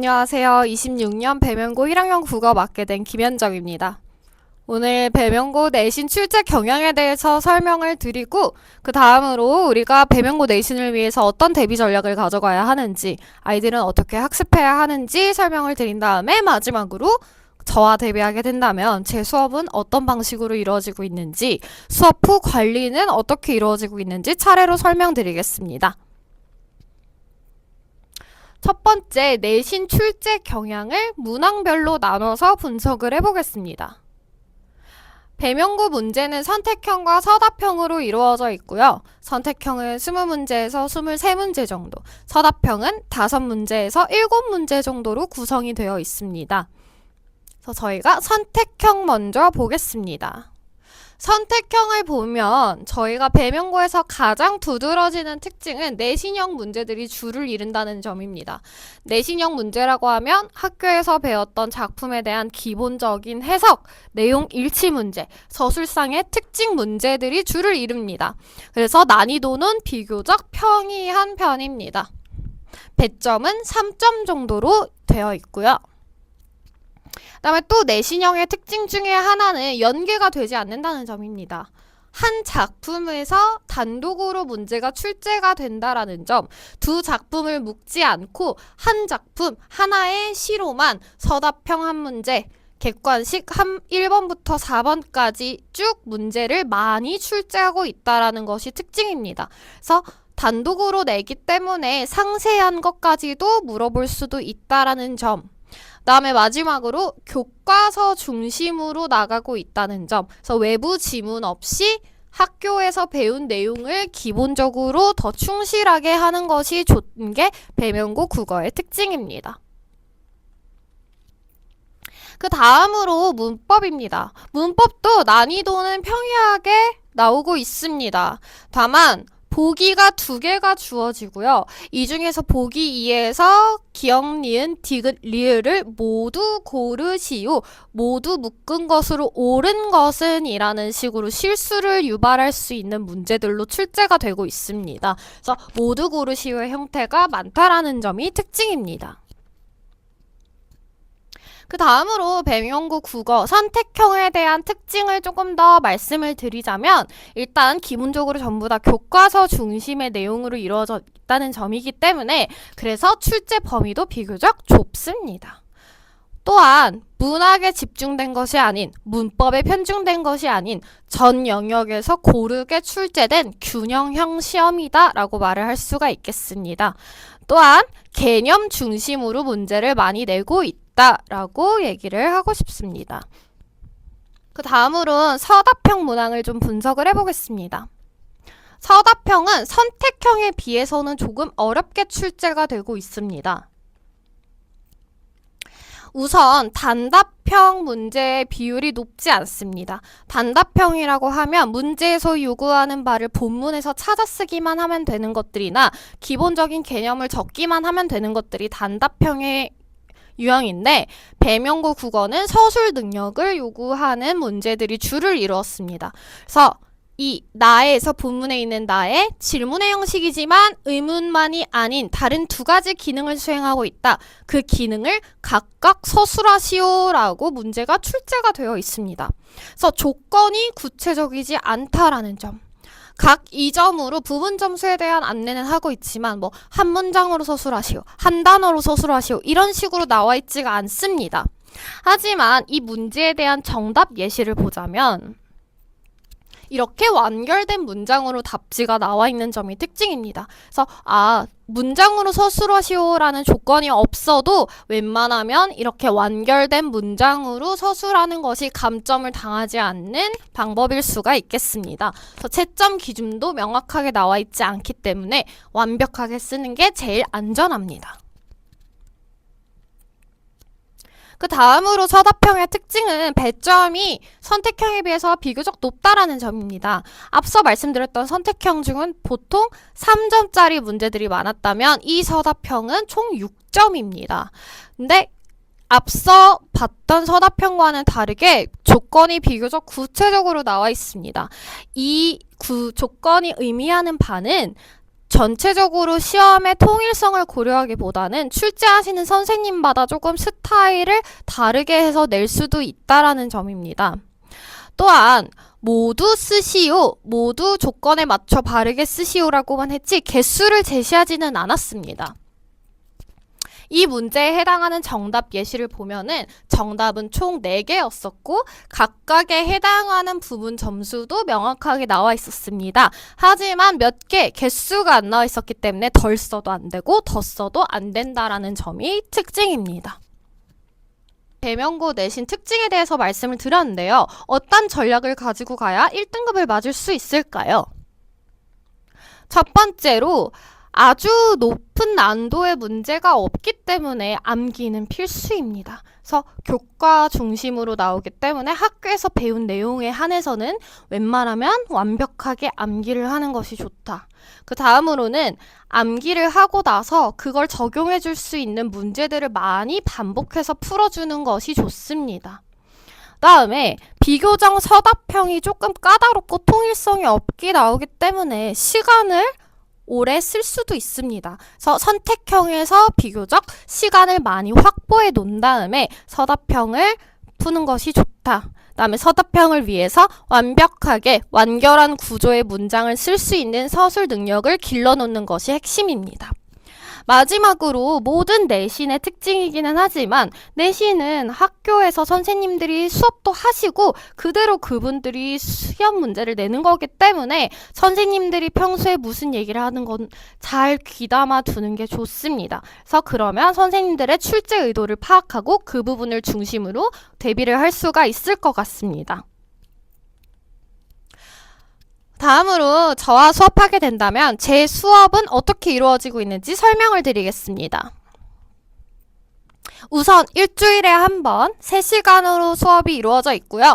안녕하세요. 26년 배명고 1학년 국어 맡게 된 김현정입니다. 오늘 배명고 내신 출제 경향에 대해서 설명을 드리고 그 다음으로 우리가 배명고 내신을 위해서 어떤 대비 전략을 가져가야 하는지, 아이들은 어떻게 학습해야 하는지 설명을 드린 다음에 마지막으로 저와 대비하게 된다면 제 수업은 어떤 방식으로 이루어지고 있는지, 수업 후 관리는 어떻게 이루어지고 있는지 차례로 설명드리겠습니다. 첫 번째, 내신 출제 경향을 문항별로 나눠서 분석을 해보겠습니다. 배명고 문제는 선택형과 서답형으로 이루어져 있고요. 선택형은 20문제에서 23문제 정도, 서답형은 5문제에서 7문제 정도로 구성이 되어 있습니다. 그래서 저희가 선택형 먼저 보겠습니다. 선택형을 보면 저희가 배명고에서 가장 두드러지는 특징은 내신형 문제들이 줄을 이룬다는 점입니다. 내신형 문제라고 하면 학교에서 배웠던 작품에 대한 기본적인 해석, 내용 일치 문제, 서술상의 특징 문제들이 줄을 이룹니다. 그래서 난이도는 비교적 평이한 편입니다. 배점은 3점 정도로 되어 있고요. 그다음에 또 내신형의 특징 중에 하나는 연계가 되지 않는다는 점입니다. 한 작품에서 단독으로 문제가 출제가 된다라는 점, 두 작품을 묶지 않고 한 작품 하나의 시로만 서답형 한 문제, 객관식 1번부터 4번까지 쭉 문제를 많이 출제하고 있다라는 것이 특징입니다. 그래서 단독으로 내기 때문에 상세한 것까지도 물어볼 수도 있다라는 점, 다음에 마지막으로 교과서 중심으로 나가고 있다는 점. 그래서 외부 지문 없이 학교에서 배운 내용을 기본적으로 더 충실하게 하는 것이 좋은 게 배명고 국어의 특징입니다. 그 다음으로 문법입니다. 문법도 난이도는 평이하게 나오고 있습니다. 다만 보기가 2개가 주어지고요. 이 중에서 보기 2에서 기역, 니은, 디귿, 리을을 모두 고르시오. 모두 묶은 것으로 옳은 것은 이라는 식으로 실수를 유발할 수 있는 문제들로 출제가 되고 있습니다. 그래서 모두 고르시오의 형태가 많다라는 점이 특징입니다. 그 다음으로 배명고 국어 선택형에 대한 특징을 조금 더 말씀을 드리자면, 일단 기본적으로 전부 다 교과서 중심의 내용으로 이루어져 있다는 점이기 때문에 그래서 출제 범위도 비교적 좁습니다. 또한 문학에 집중된 것이 아닌, 문법에 편중된 것이 아닌 전 영역에서 고르게 출제된 균형형 시험이다 라고 말을 할 수가 있겠습니다. 또한 개념 중심으로 문제를 많이 내고 있다 라고 얘기를 하고 싶습니다. 그 다음으로는 서답형 문항을 좀 분석을 해보겠습니다. 서답형은 선택형에 비해서는 조금 어렵게 출제가 되고 있습니다. 우선 단답형 문제의 비율이 높지 않습니다. 단답형이라고 하면 문제에서 요구하는 바를 본문에서 찾아쓰기만 하면 되는 것들이나 기본적인 개념을 적기만 하면 되는 것들이 단답형의 유형인데, 배명고 국어는 서술 능력을 요구하는 문제들이 줄을 이루었습니다. 그래서 이 나에서 본문에 있는 나의 질문의 형식이지만 의문만이 아닌 다른 2가지 기능을 수행하고 있다. 그 기능을 각각 서술하시오라고 문제가 출제가 되어 있습니다. 그래서 조건이 구체적이지 않다라는 점. 각 2점으로 부분 점수에 대한 안내는 하고 있지만 한 문장으로 서술하시오, 한 단어로 서술하시오 이런 식으로 나와 있지가 않습니다. 하지만 이 문제에 대한 정답 예시를 보자면 이렇게 완결된 문장으로 답지가 나와 있는 점이 특징입니다. 그래서 문장으로 서술하시오라는 조건이 없어도 웬만하면 이렇게 완결된 문장으로 서술하는 것이 감점을 당하지 않는 방법일 수가 있겠습니다. 그래서 채점 기준도 명확하게 나와 있지 않기 때문에 완벽하게 쓰는 게 제일 안전합니다. 그 다음으로 서답형의 특징은 배점이 선택형에 비해서 비교적 높다라는 점입니다. 앞서 말씀드렸던 선택형 중은 보통 3점짜리 문제들이 많았다면 이 서답형은 총 6점입니다. 근데 앞서 봤던 서답형과는 다르게 조건이 비교적 구체적으로 나와 있습니다. 이 조건이 의미하는 바는 전체적으로 시험의 통일성을 고려하기보다는 출제하시는 선생님마다 조금 스타일을 다르게 해서 낼 수도 있다라는 점입니다. 또한 모두 쓰시오, 모두 조건에 맞춰 바르게 쓰시오라고만 했지 개수를 제시하지는 않았습니다. 이 문제에 해당하는 정답 예시를 보면은 정답은 총 4개였었고 각각에 해당하는 부분 점수도 명확하게 나와 있었습니다. 하지만 몇 개 개수가 안 나와 있었기 때문에 덜 써도 안 되고 더 써도 안 된다라는 점이 특징입니다. 배명고 내신 특징에 대해서 말씀을 드렸는데요. 어떤 전략을 가지고 가야 1등급을 맞을 수 있을까요? 첫 번째로 아주 높은 난도의 문제가 없기 때문에 암기는 필수입니다. 그래서 교과 중심으로 나오기 때문에 학교에서 배운 내용에 한해서는 웬만하면 완벽하게 암기를 하는 것이 좋다. 그 다음으로는 암기를 하고 나서 그걸 적용해 줄 수 있는 문제들을 많이 반복해서 풀어주는 것이 좋습니다. 다음에 비교정 서답형이 조금 까다롭고 통일성이 없게 나오기 때문에 시간을 오래 쓸 수도 있습니다. 그래서 선택형에서 비교적 시간을 많이 확보해 놓은 다음에 서답형을 푸는 것이 좋다. 그다음에 서답형을 위해서 완벽하게 완결한 구조의 문장을 쓸 수 있는 서술 능력을 길러놓는 것이 핵심입니다. 마지막으로 모든 내신의 특징이기는 하지만 내신은 학교에서 선생님들이 수업도 하시고 그대로 그분들이 시험 문제를 내는 거기 때문에 선생님들이 평소에 무슨 얘기를 하는 건 잘 귀담아 두는 게 좋습니다. 그래서 그러면 선생님들의 출제 의도를 파악하고 그 부분을 중심으로 대비를 할 수가 있을 것 같습니다. 다음으로 저와 수업하게 된다면 제 수업은 어떻게 이루어지고 있는지 설명을 드리겠습니다. 우선 일주일에 한 번 3시간으로 수업이 이루어져 있고요.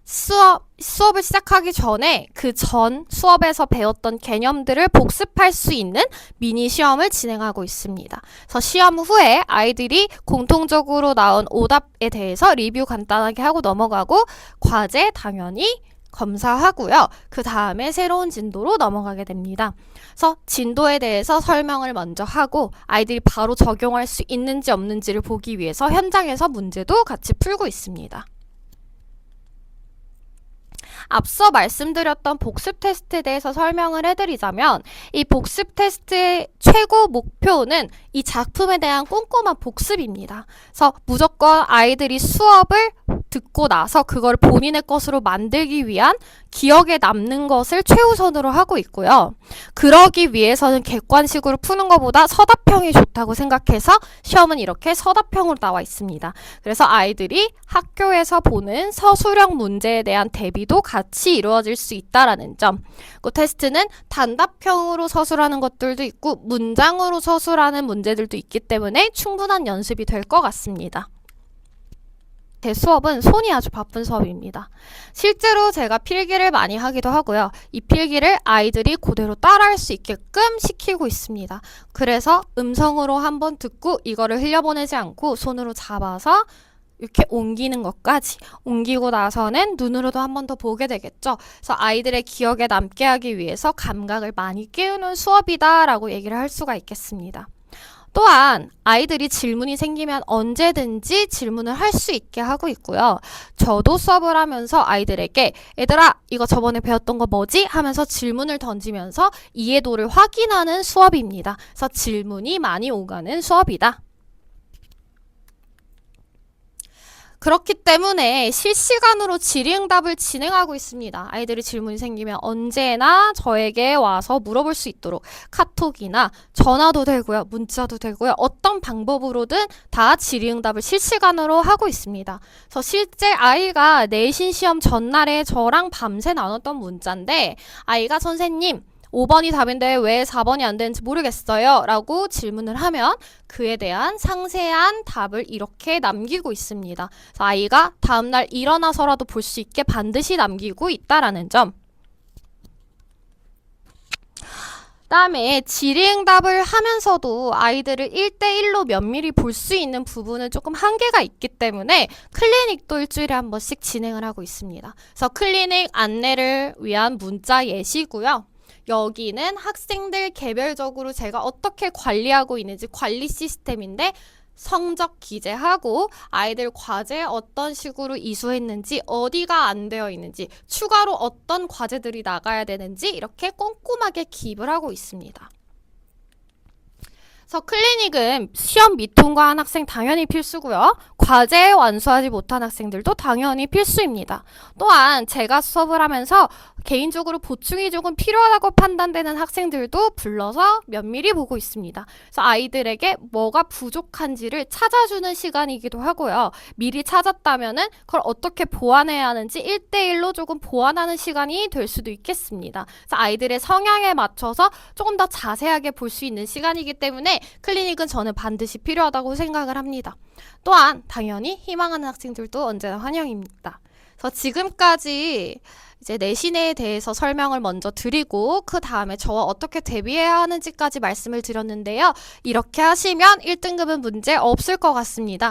수업을 시작하기 전에 그 전 수업에서 배웠던 개념들을 복습할 수 있는 미니 시험을 진행하고 있습니다. 그래서 시험 후에 아이들이 공통적으로 나온 오답에 대해서 리뷰 간단하게 하고 넘어가고 과제 당연히 검사하고요. 그 다음에 새로운 진도로 넘어가게 됩니다. 그래서 진도에 대해서 설명을 먼저 하고 아이들이 바로 적용할 수 있는지 없는지를 보기 위해서 현장에서 문제도 같이 풀고 있습니다. 앞서 말씀드렸던 복습 테스트에 대해서 설명을 해드리자면 이 복습 테스트의 최고 목표는 이 작품에 대한 꼼꼼한 복습입니다. 그래서 무조건 아이들이 수업을 듣고 나서 그걸 본인의 것으로 만들기 위한 기억에 남는 것을 최우선으로 하고 있고요. 그러기 위해서는 객관식으로 푸는 것보다 서답형이 좋다고 생각해서 시험은 이렇게 서답형으로 나와 있습니다. 그래서 아이들이 학교에서 보는 서술형 문제에 대한 대비도 같이 이루어질 수 있다라는 점. 그 테스트는 단답형으로 서술하는 것들도 있고 문장으로 서술하는 문제들도 있기 때문에 충분한 연습이 될 것 같습니다. 제 수업은 손이 아주 바쁜 수업입니다. 실제로 제가 필기를 많이 하기도 하고요. 이 필기를 아이들이 그대로 따라할 수 있게끔 시키고 있습니다. 그래서 음성으로 한번 듣고 이거를 흘려보내지 않고 손으로 잡아서 이렇게 옮기는 것까지 옮기고 나서는 눈으로도 한 번 더 보게 되겠죠. 그래서 아이들의 기억에 남게 하기 위해서 감각을 많이 깨우는 수업이다라고 얘기를 할 수가 있겠습니다. 또한 아이들이 질문이 생기면 언제든지 질문을 할 수 있게 하고 있고요. 저도 수업을 하면서 아이들에게 얘들아 이거 저번에 배웠던 거 뭐지? 하면서 질문을 던지면서 이해도를 확인하는 수업입니다. 그래서 질문이 많이 오가는 수업이다. 그렇기 때문에 실시간으로 질의응답을 진행하고 있습니다. 아이들이 질문이 생기면 언제나 저에게 와서 물어볼 수 있도록 카톡이나 전화도 되고요. 문자도 되고요. 어떤 방법으로든 다 질의응답을 실시간으로 하고 있습니다. 그래서 실제 아이가 내신 시험 전날에 저랑 밤새 나눴던 문자인데 아이가 선생님 5번이 답인데 왜 4번이 안 되는지 모르겠어요 라고 질문을 하면 그에 대한 상세한 답을 이렇게 남기고 있습니다. 그래서 아이가 다음날 일어나서라도 볼 수 있게 반드시 남기고 있다라는 점. 그다음에 질의응답을 하면서도 아이들을 1대1로 면밀히 볼 수 있는 부분은 조금 한계가 있기 때문에 클리닉도 일주일에 한 번씩 진행을 하고 있습니다. 그래서 클리닉 안내를 위한 문자 예시고요. 여기는 학생들 개별적으로 제가 어떻게 관리하고 있는지 관리 시스템인데 성적 기재하고 아이들 과제 어떤 식으로 이수했는지 어디가 안 되어 있는지 추가로 어떤 과제들이 나가야 되는지 이렇게 꼼꼼하게 기입을 하고 있습니다. 그래서 클리닉은 시험 미통과한 학생 당연히 필수고요. 과제 완수하지 못한 학생들도 당연히 필수입니다. 또한 제가 수업을 하면서 개인적으로 보충이 조금 필요하다고 판단되는 학생들도 불러서 면밀히 보고 있습니다. 그래서 아이들에게 뭐가 부족한지를 찾아주는 시간이기도 하고요. 미리 찾았다면은 그걸 어떻게 보완해야 하는지 1대1로 조금 보완하는 시간이 될 수도 있겠습니다. 그래서 아이들의 성향에 맞춰서 조금 더 자세하게 볼 수 있는 시간이기 때문에 클리닉은 저는 반드시 필요하다고 생각을 합니다. 또한 당연히 희망하는 학생들도 언제나 환영입니다. 그래서 지금까지 이제 내신에 대해서 설명을 먼저 드리고 그 다음에 저와 어떻게 대비해야 하는지까지 말씀을 드렸는데요. 이렇게 하시면 1등급은 문제 없을 것 같습니다.